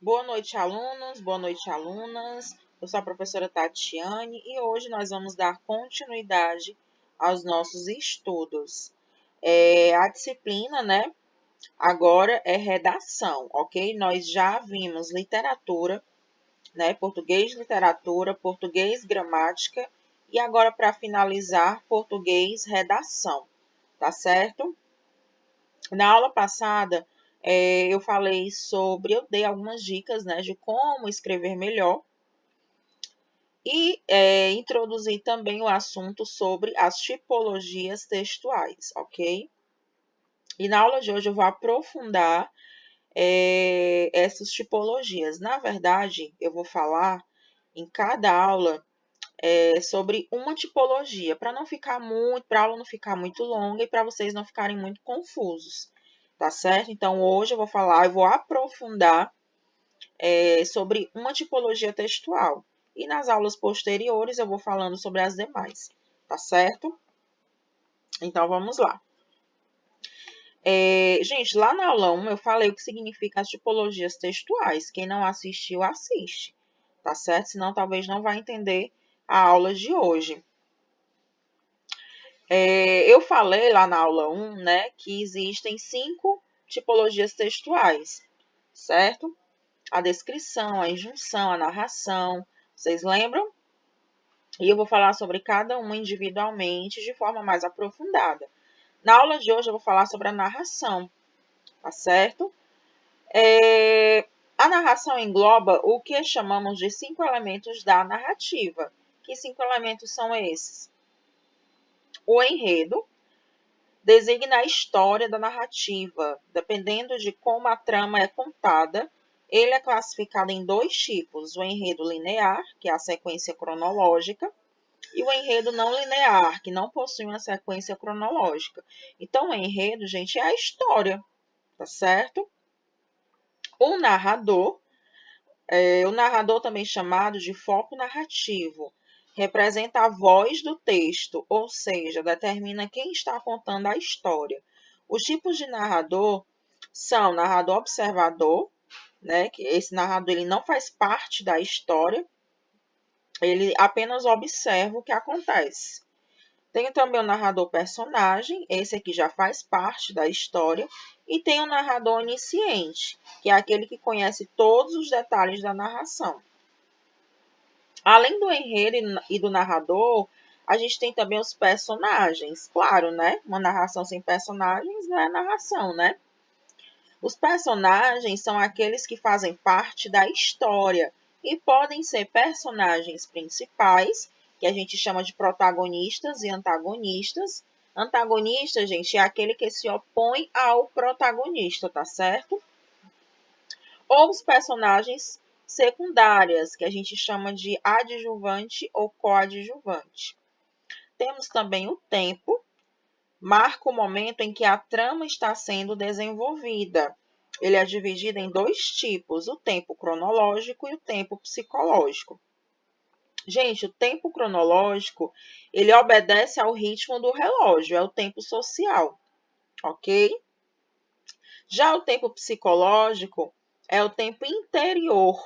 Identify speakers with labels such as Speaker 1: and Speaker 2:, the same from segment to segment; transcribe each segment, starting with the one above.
Speaker 1: Boa noite, alunos, boa noite, alunas. Eu sou a professora Tatiane e hoje nós vamos dar continuidade aos nossos estudos. A disciplina, né, agora é redação, ok? Nós já vimos literatura, né, português literatura, português gramática e agora, para finalizar, português redação, tá certo? Na aula passada, eu dei algumas dicas, né, de como escrever melhor e introduzi também o assunto sobre as tipologias textuais, ok? E na aula de hoje eu vou aprofundar essas tipologias. Na verdade, eu vou falar em cada aula sobre uma tipologia, para a aula não ficar muito longa e para vocês não ficarem muito confusos, tá certo? Então, hoje eu vou aprofundar sobre uma tipologia textual. E nas aulas posteriores eu vou falando sobre as demais, tá certo? Então, vamos lá. Gente, lá na aula 1 eu falei o que significa as tipologias textuais. Quem não assistiu, assiste, tá certo? Senão, talvez não vai entender a aula de hoje. Eu falei lá na aula 1, né, que existem 5 tipologias textuais, certo? A descrição, a injunção, a narração, vocês lembram? E eu vou falar sobre cada uma individualmente, de forma mais aprofundada. Na aula de hoje eu vou falar sobre a narração, tá certo? A narração engloba o que chamamos de 5 elementos da narrativa. Que 5 elementos são esses? O enredo designa a história da narrativa. Dependendo de como a trama é contada, ele é classificado em 2 tipos: o enredo linear, que é a sequência cronológica, e o enredo não linear, que não possui uma sequência cronológica. Então, o enredo, gente, é a história, tá certo? O narrador também chamado de foco narrativo, representa a voz do texto, ou seja, determina quem está contando a história. Os tipos de narrador são narrador observador, né, que esse narrador ele não faz parte da história, ele apenas observa o que acontece. Tem também o narrador personagem, esse aqui já faz parte da história, e tem o narrador onisciente, que é aquele que conhece todos os detalhes da narração. Além do enredo e do narrador, a gente tem também os personagens. Claro, né? Uma narração sem personagens não é narração, né? Os personagens são aqueles que fazem parte da história e podem ser personagens principais, que a gente chama de protagonistas e antagonistas. Antagonista, gente, é aquele que se opõe ao protagonista, tá certo? Ou os personagens secundárias, que a gente chama de adjuvante ou coadjuvante. Temos também o tempo, marca o momento em que a trama está sendo desenvolvida. Ele é dividido em 2 tipos, o tempo cronológico e o tempo psicológico. Gente, o tempo cronológico, ele obedece ao ritmo do relógio, é o tempo social, ok? Já o tempo psicológico é o tempo interior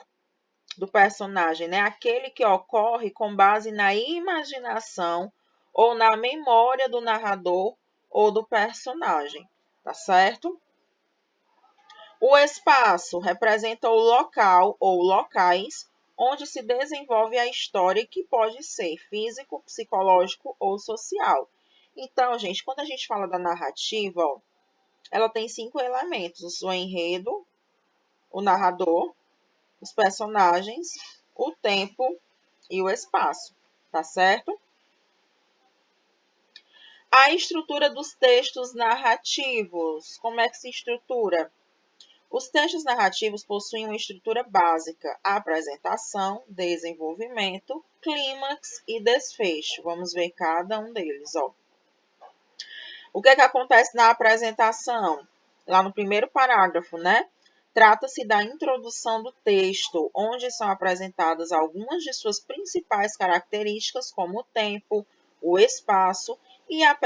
Speaker 1: do personagem, né? Aquele que ocorre com base na imaginação ou na memória do narrador ou do personagem, tá certo? O espaço representa o local ou locais onde se desenvolve a história, que pode ser físico, psicológico ou social. Então, gente, quando a gente fala da narrativa, ó, ela tem 5 elementos: o enredo, o narrador, os personagens, o tempo e o espaço, tá certo? A estrutura dos textos narrativos. Como é que se estrutura? Os textos narrativos possuem uma estrutura básica: apresentação, desenvolvimento, clímax e desfecho. Vamos ver cada um deles, ó. O que é que acontece na apresentação? Lá no primeiro parágrafo, né? Trata-se da introdução do texto, onde são apresentadas algumas de suas principais características, como o tempo, o espaço e as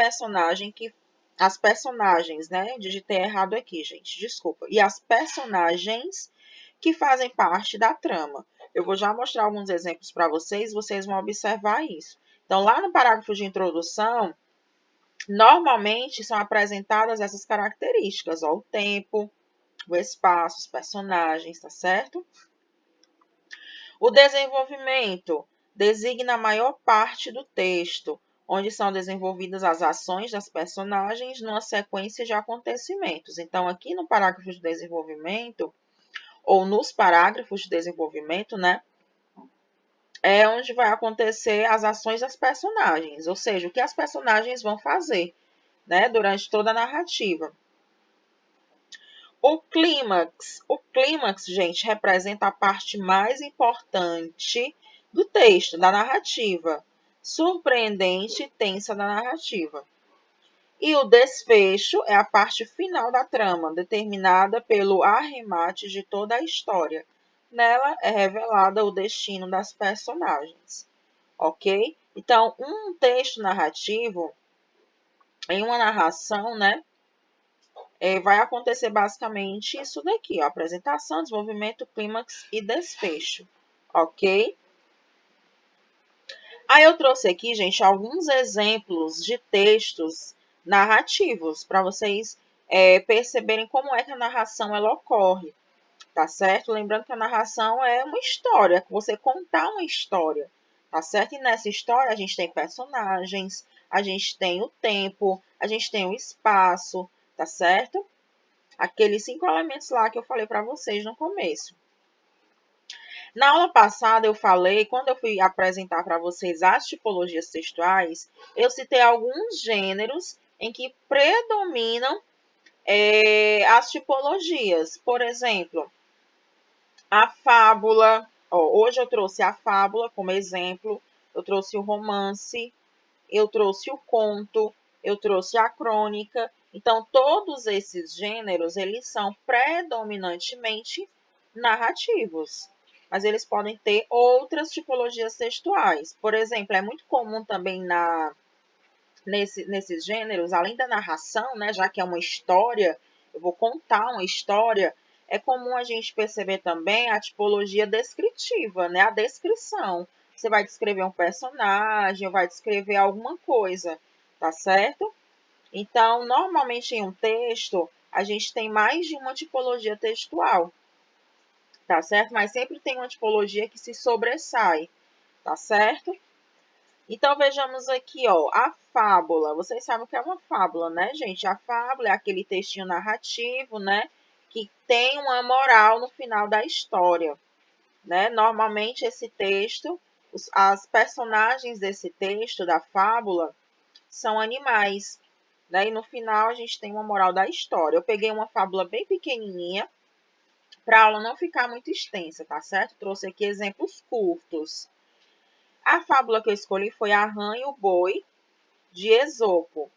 Speaker 1: personagens, né? Digitei errado aqui, gente, desculpa. E as personagens que fazem parte da trama. Eu vou já mostrar alguns exemplos para vocês vão observar isso. Então, lá no parágrafo de introdução, normalmente são apresentadas essas características, ó, o tempo, o espaço, os personagens, tá certo? O desenvolvimento designa a maior parte do texto, onde são desenvolvidas as ações das personagens numa sequência de acontecimentos. Então, aqui no parágrafo de desenvolvimento, ou nos parágrafos de desenvolvimento, né, é onde vai acontecer as ações das personagens, ou seja, o que as personagens vão fazer, né, durante toda a narrativa. O clímax, gente, representa a parte mais importante do texto, da narrativa, surpreendente e tensa da narrativa. E o desfecho é a parte final da trama, determinada pelo arremate de toda a história. Nela é revelada o destino das personagens, ok? Então, um texto narrativo, em uma narração, né, vai acontecer basicamente isso daqui, ó, apresentação, desenvolvimento, clímax e desfecho, ok? Aí eu trouxe aqui, gente, alguns exemplos de textos narrativos para vocês perceberem como é que a narração ela ocorre, tá certo? Lembrando que a narração é uma história, você contar uma história, tá certo? E nessa história a gente tem personagens, a gente tem o tempo, a gente tem o espaço, tá certo? Aqueles 5 elementos lá que eu falei para vocês no começo. Na aula passada eu falei, quando eu fui apresentar para vocês as tipologias textuais, eu citei alguns gêneros em que predominam as tipologias. Por exemplo, a fábula. Ó, hoje eu trouxe a fábula como exemplo, eu trouxe o romance, eu trouxe o conto, eu trouxe a crônica. Então, todos esses gêneros, eles são predominantemente narrativos, mas eles podem ter outras tipologias textuais. Por exemplo, é muito comum também nesses gêneros, além da narração, né, já que é uma história, eu vou contar uma história, é comum a gente perceber também a tipologia descritiva, né, a descrição. Você vai descrever um personagem, ou vai descrever alguma coisa, tá certo? Então, normalmente em um texto, a gente tem mais de uma tipologia textual, tá certo? Mas sempre tem uma tipologia que se sobressai, tá certo? Então, vejamos aqui, ó, a fábula. Vocês sabem o que é uma fábula, né, gente? A fábula é aquele textinho narrativo, né, que tem uma moral no final da história, né? Normalmente, esse texto, as personagens desse texto, da fábula, são animais, né? E no final, a gente tem uma moral da história. Eu peguei uma fábula bem pequenininha, para a aula não ficar muito extensa, tá certo? Trouxe aqui exemplos curtos. A fábula que eu escolhi foi A Rã e o Boi, de Esopo.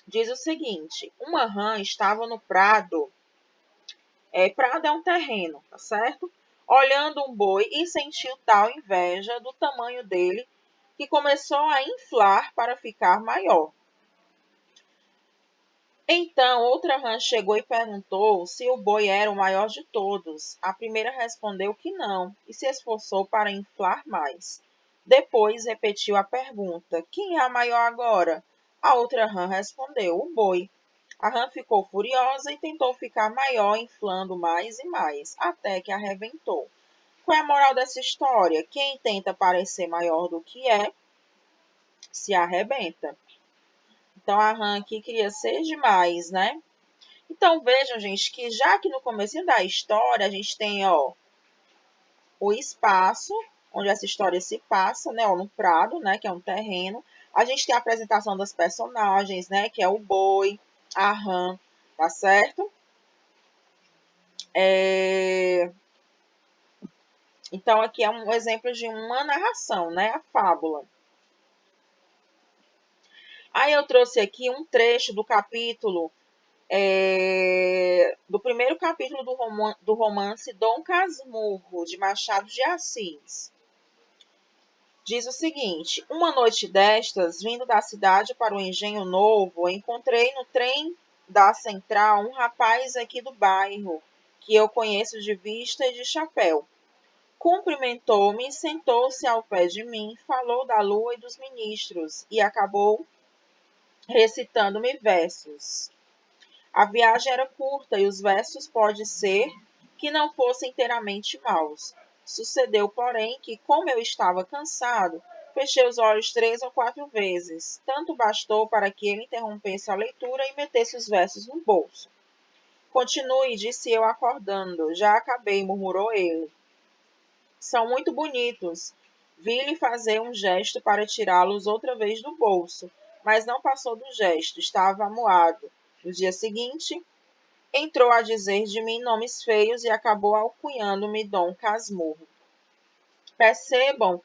Speaker 1: Diz o seguinte: uma rã estava no prado. Prado é um terreno, tá certo? Olhando um boi e sentiu tal inveja do tamanho dele que começou a inflar para ficar maior. Então, outra rã chegou e perguntou se o boi era o maior de todos. A primeira respondeu que não e se esforçou para inflar mais. Depois repetiu a pergunta: quem é a maior agora? A outra rã respondeu: o boi. A rã ficou furiosa e tentou ficar maior, inflando mais e mais, até que arrebentou. Qual é a moral dessa história? Quem tenta parecer maior do que é, se arrebenta. Então, a rã aqui queria ser demais, né? Então, vejam, gente, que já que no começo da história a gente tem, ó, o espaço onde essa história se passa, né, ó, no prado, né, que é um terreno. A gente tem a apresentação das personagens, né, que é o boi, a rã, tá certo? Então, aqui é um exemplo de uma narração, né, a fábula. Aí eu trouxe aqui um trecho do capítulo do primeiro capítulo do romance Dom Casmurro, de Machado de Assis. Diz o seguinte: uma noite destas, vindo da cidade para o Engenho Novo, encontrei no trem da Central um rapaz aqui do bairro que eu conheço de vista e de chapéu. Cumprimentou-me, sentou-se ao pé de mim, falou da lua e dos ministros e acabou recitando-me versos. A viagem era curta e os versos pode ser que não fossem inteiramente maus. Sucedeu, porém, que, como eu estava cansado, fechei os olhos 3 ou 4 vezes. Tanto bastou para que ele interrompesse a leitura e metesse os versos no bolso. Continue, disse eu acordando. Já acabei, murmurou ele. São muito bonitos. Vi-lhe fazer um gesto para tirá-los outra vez do bolso, mas não passou do gesto, estava amuado. No dia seguinte, entrou a dizer de mim nomes feios e acabou alcunhando-me Dom Casmurro. Percebam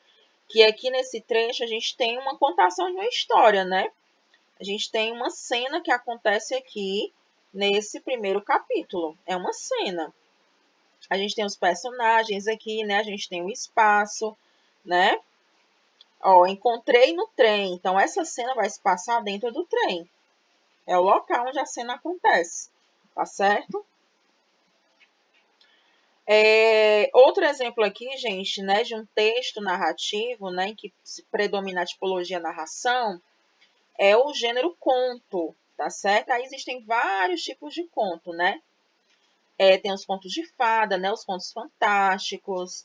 Speaker 1: que aqui nesse trecho a gente tem uma contação de uma história, né? A gente tem uma cena que acontece aqui nesse primeiro capítulo. É uma cena. A gente tem os personagens aqui, né? A gente tem o espaço, né? Ó, encontrei no trem. Então, essa cena vai se passar dentro do trem. É o local onde a cena acontece. Tá certo? Outro exemplo aqui, gente, né, de um texto narrativo, né, em que predomina a tipologia narração, é o gênero conto, tá certo? Aí existem vários tipos de conto, né? Tem os contos de fada, né, os contos fantásticos,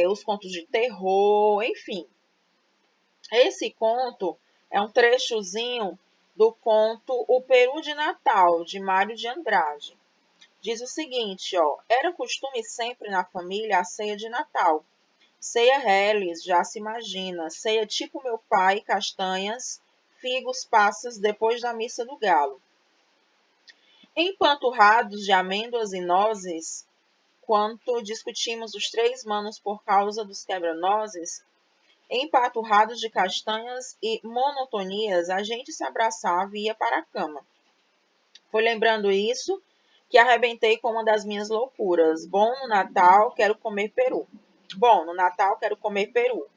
Speaker 1: os contos de terror, enfim. Esse conto é um trechozinho do conto O Peru de Natal, de Mário de Andrade. Diz o seguinte, ó, era costume sempre na família a ceia de Natal. Ceia reles, já se imagina, ceia tipo meu pai, castanhas, figos, passas, depois da missa do galo. Empanturrados de amêndoas e nozes, quanto discutimos os 3 manos por causa dos quebra-nozes, empaturrados de castanhas e monotonias, a gente se abraçava e ia para a cama. Foi lembrando isso que arrebentei com uma das minhas loucuras. No Natal, quero comer peru. No Natal, quero comer peru.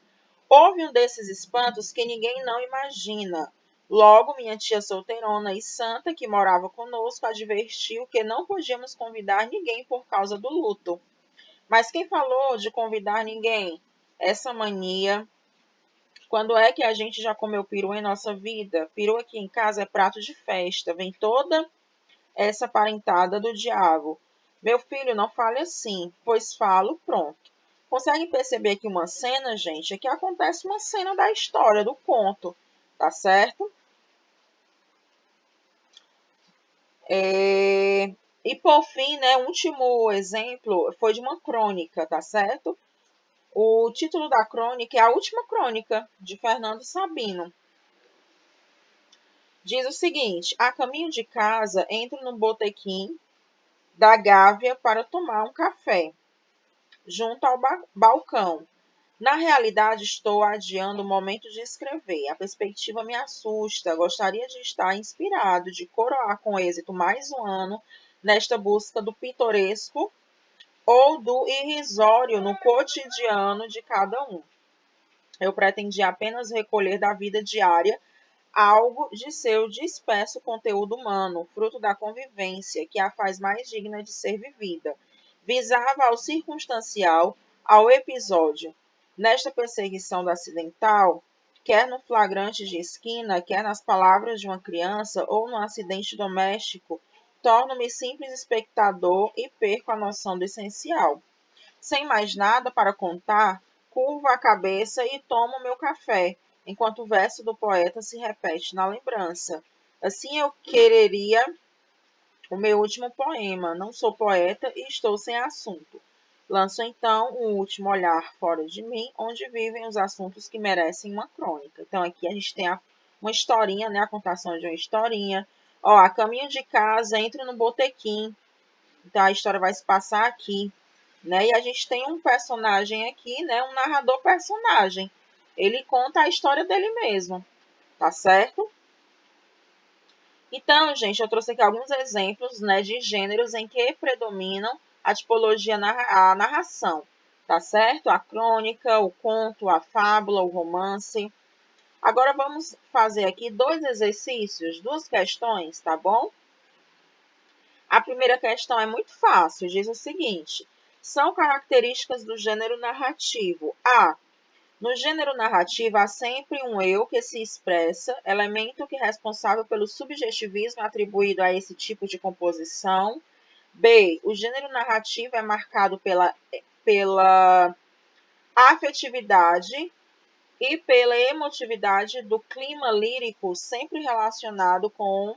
Speaker 1: Houve um desses espantos que ninguém não imagina. Logo, minha tia solteirona e santa, que morava conosco, advertiu que não podíamos convidar ninguém por causa do luto. Mas quem falou de convidar ninguém? Essa mania. Quando é que a gente já comeu peru em nossa vida? Peru aqui em casa é prato de festa. Vem toda essa parentada do diabo. Meu filho, não fale assim, pois falo, pronto. Conseguem perceber aqui uma cena, gente? Aqui acontece uma cena da história, do conto, tá certo? E por fim, né, o último exemplo foi de uma crônica, tá certo? O título da crônica é A Última Crônica, de Fernando Sabino. Diz o seguinte: a caminho de casa, entro no botequim da Gávea para tomar um café, junto ao balcão. Na realidade, estou adiando o momento de escrever. A perspectiva me assusta. Gostaria de estar inspirado, de coroar com êxito mais um ano nesta busca do pitoresco ou do irrisório no cotidiano de cada um. Eu pretendia apenas recolher da vida diária algo de seu disperso conteúdo humano, fruto da convivência, que a faz mais digna de ser vivida. Visava ao circunstancial, ao episódio. Nesta perseguição do acidental, quer no flagrante de esquina, quer nas palavras de uma criança ou no acidente doméstico, torno-me simples espectador e perco a noção do essencial. Sem mais nada para contar, curvo a cabeça e tomo meu café, enquanto o verso do poeta se repete na lembrança. Assim eu quereria o meu último poema. Não sou poeta e estou sem assunto. Lanço então um último olhar fora de mim, onde vivem os assuntos que merecem uma crônica. Então aqui a gente tem uma historinha, né? A contação de uma historinha. Ó, a caminho de casa, entro no botequim. Então a história vai se passar aqui, né? E a gente tem um personagem aqui, né? Um narrador personagem. Ele conta a história dele mesmo, tá certo? Então, gente, eu trouxe aqui alguns exemplos, né, de gêneros em que predominam a tipologia, a narração, tá certo? A crônica, o conto, a fábula, o romance. Agora vamos fazer aqui 2 exercícios, 2 questões, tá bom? A primeira questão é muito fácil, diz o seguinte: são características do gênero narrativo. A. No gênero narrativo há sempre um eu que se expressa, elemento que é responsável pelo subjetivismo atribuído a esse tipo de composição. B. O gênero narrativo é marcado pela afetividade e pela emotividade do clima lírico, sempre relacionado com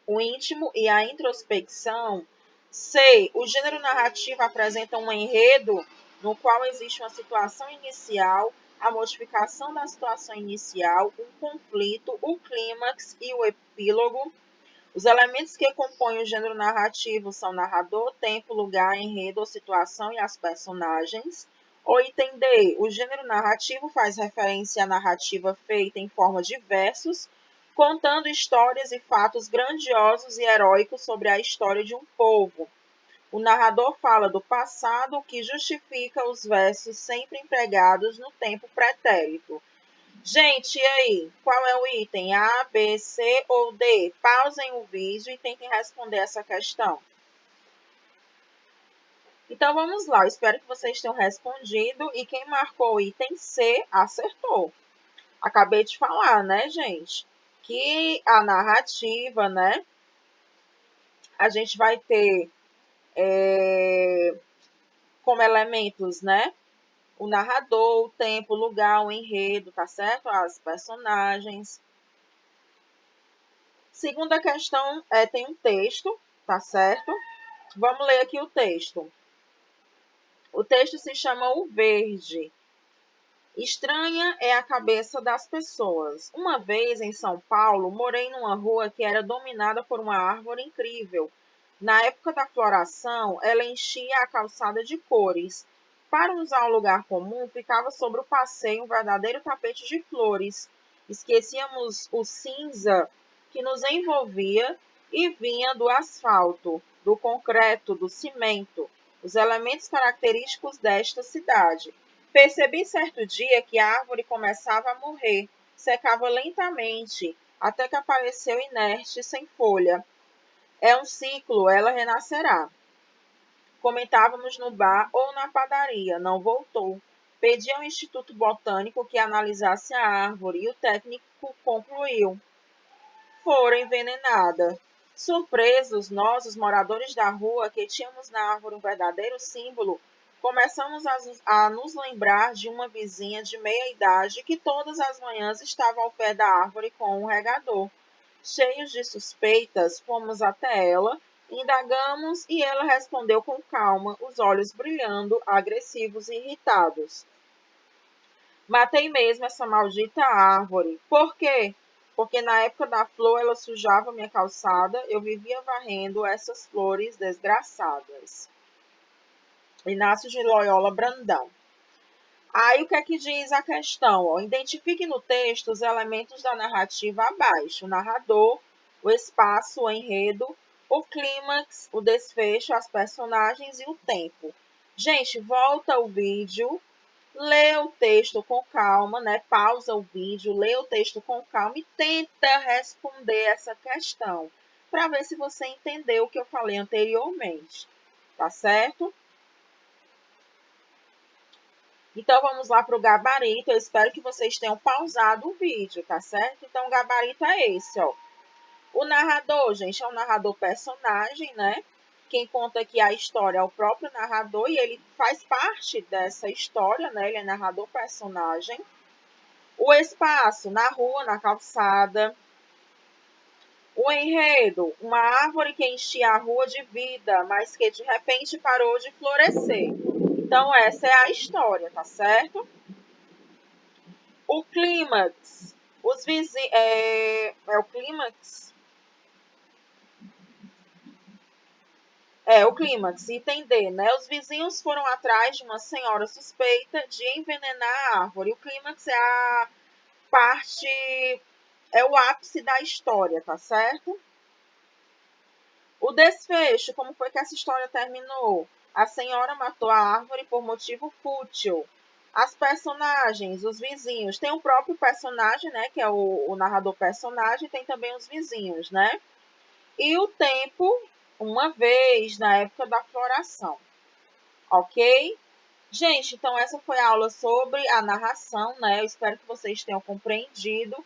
Speaker 1: o íntimo e a introspecção. C. O gênero narrativo apresenta um enredo no qual existe uma situação inicial, a modificação da situação inicial, um conflito, o clímax e o epílogo. Os elementos que compõem o gênero narrativo são narrador, tempo, lugar, enredo ou situação e as personagens. Ou item D. O gênero narrativo faz referência à narrativa feita em forma de versos, contando histórias e fatos grandiosos e heróicos sobre a história de um povo. O narrador fala do passado, o que justifica os versos sempre empregados no tempo pretérito. Gente, e aí? Qual é o item? A, B, C ou D? Pausem o vídeo e tentem responder essa questão. Então vamos lá, eu espero que vocês tenham respondido e quem marcou o item C acertou. Acabei de falar, né, gente? Que a narrativa, né? A gente vai ter como elementos, né? O narrador, o tempo, o lugar, o enredo, tá certo? As personagens. Segunda questão tem um texto, tá certo? Vamos ler aqui o texto. O texto se chama O Verde. Estranha é a cabeça das pessoas. Uma vez em São Paulo, morei numa rua que era dominada por uma árvore incrível. Na época da floração, ela enchia a calçada de cores. Para usar um lugar comum, ficava sobre o passeio um verdadeiro tapete de flores. Esquecíamos o cinza que nos envolvia e vinha do asfalto, do concreto, do cimento, os elementos característicos desta cidade. Percebi certo dia que a árvore começava a morrer, secava lentamente, até que apareceu inerte, sem folha. É um ciclo, ela renascerá. Comentávamos no bar ou na padaria, não voltou. Pedi ao Instituto Botânico que analisasse a árvore e o técnico concluiu: fora envenenada. Surpresos, nós, os moradores da rua, que tínhamos na árvore um verdadeiro símbolo, começamos a nos lembrar de uma vizinha de meia-idade que todas as manhãs estava ao pé da árvore com um regador. Cheios de suspeitas, fomos até ela, indagamos e ela respondeu com calma, os olhos brilhando, agressivos e irritados. Matei mesmo essa maldita árvore. Por quê? Porque na época da flor ela sujava minha calçada, eu vivia varrendo essas flores desgraçadas. Inácio de Loyola Brandão. Aí o que é que diz a questão? Ó, identifique no texto os elementos da narrativa abaixo: o narrador, o espaço, o enredo, o clímax, o desfecho, as personagens e o tempo. Gente, volta o vídeo, lê o texto com calma, né? Pausa o vídeo, lê o texto com calma e tenta responder essa questão, para ver se você entendeu o que eu falei anteriormente, tá certo? Então, vamos lá para o gabarito. Eu espero que vocês tenham pausado o vídeo, tá certo? Então, o gabarito é esse, ó. O narrador, gente, é um narrador personagem, né? Quem conta aqui a história é o próprio narrador e ele faz parte dessa história, né? Ele é narrador personagem. O espaço, na rua, na calçada. O enredo, uma árvore que enchia a rua de vida, mas que de repente parou de florescer. Então, essa é a história, tá certo? O clímax, os vizinhos. O clímax? O clímax, item D, né? Os vizinhos foram atrás de uma senhora suspeita de envenenar a árvore. O clímax é a parte, é o ápice da história, tá certo? O desfecho, como foi que essa história terminou? A senhora matou a árvore por motivo fútil. As personagens, os vizinhos, tem o próprio personagem, né, que é o narrador personagem, tem também os vizinhos, né? E o tempo uma vez na época da floração, ok? Gente, então essa foi a aula sobre a narração, né? Eu espero que vocês tenham compreendido.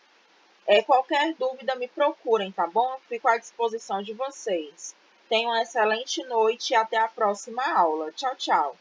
Speaker 1: Qualquer dúvida, me procurem, tá bom? Eu fico à disposição de vocês. Tenham uma excelente noite e até a próxima aula. Tchau, tchau.